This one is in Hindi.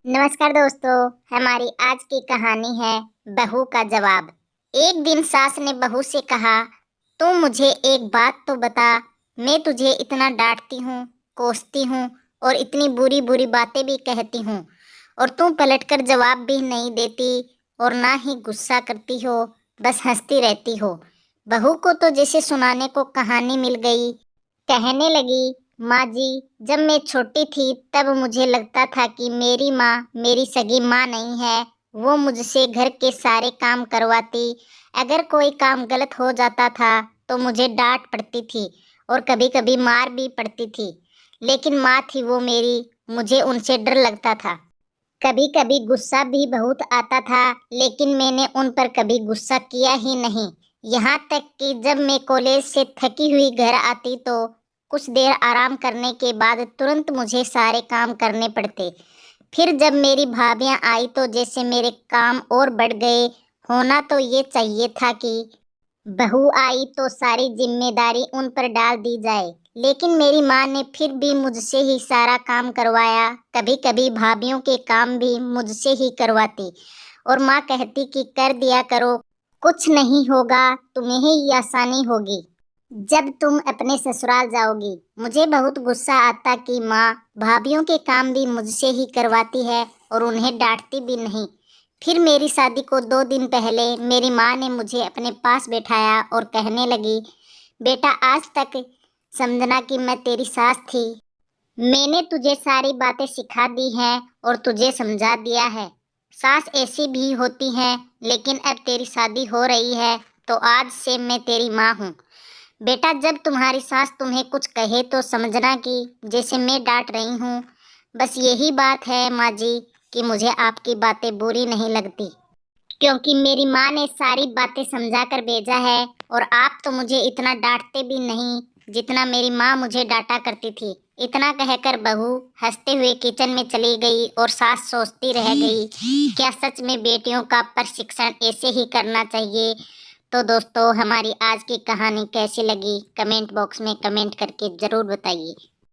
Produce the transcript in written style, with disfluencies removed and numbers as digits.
नमस्कार दोस्तों। हमारी आज की कहानी है बहू का जवाब। एक दिन सास ने बहू से कहा, तू मुझे एक बात तो बता, मैं तुझे इतना डांटती हूँ, कोसती हूँ और इतनी बुरी बुरी बातें भी कहती हूँ और तू पलटकर जवाब भी नहीं देती और ना ही गुस्सा करती हो, बस हंसती रहती हो। बहू को तो जैसे सुनाने को कहानी मिल गई। कहने लगी, माँ जी, जब मैं छोटी थी तब मुझे लगता था कि मेरी माँ मेरी सगी माँ नहीं है। वो मुझसे घर के सारे काम करवाती। अगर कोई काम गलत हो जाता था तो मुझे डांट पड़ती थी और कभी कभी मार भी पड़ती थी। लेकिन माँ थी वो मेरी, मुझे उनसे डर लगता था। कभी कभी गुस्सा भी बहुत आता था, लेकिन मैंने उन पर कभी गुस्सा किया ही नहीं। यहाँ तक कि जब मैं कॉलेज से थकी हुई घर आती तो कुछ देर आराम करने के बाद तुरंत मुझे सारे काम करने पड़ते। फिर जब मेरी भाभियां आई तो जैसे मेरे काम और बढ़ गए। होना तो ये चाहिए था कि बहू आई तो सारी जिम्मेदारी उन पर डाल दी जाए, लेकिन मेरी माँ ने फिर भी मुझसे ही सारा काम करवाया। कभी कभी भाभीियों के काम भी मुझसे ही करवाती और माँ कहती कि कर दिया करो, कुछ नहीं होगा, तुम्हें ही आसानी होगी जब तुम अपने ससुराल जाओगी। मुझे बहुत गुस्सा आता कि माँ भाभीियों के काम भी मुझसे ही करवाती है और उन्हें डांटती भी नहीं। फिर मेरी शादी को 2 दिन पहले मेरी माँ ने मुझे अपने पास बैठाया और कहने लगी, बेटा, आज तक समझना कि मैं तेरी सास थी। मैंने तुझे सारी बातें सिखा दी हैं और तुझे समझा दिया है। सास ऐसी भी होती हैं, लेकिन अब तेरी शादी हो रही है तो आज से मैं तेरी माँ हूँ। बेटा, जब तुम्हारी सास तुम्हें कुछ कहे तो समझना कि जैसे मैं डांट रही हूँ। बस यही बात है माँ जी कि मुझे आपकी बातें बुरी नहीं लगती, क्योंकि मेरी माँ ने सारी बातें समझा कर भेजा है और आप तो मुझे इतना डांटते भी नहीं जितना मेरी माँ मुझे डांटा करती थी। इतना कहकर बहू हंसते हुए किचन में चली गई और सास सोचती रह गई, क्या सच में बेटियों का प्रशिक्षण ऐसे ही करना चाहिए। तो दोस्तों, हमारी आज की कहानी कैसी लगी कमेंट बॉक्स में कमेंट करके ज़रूर बताइए।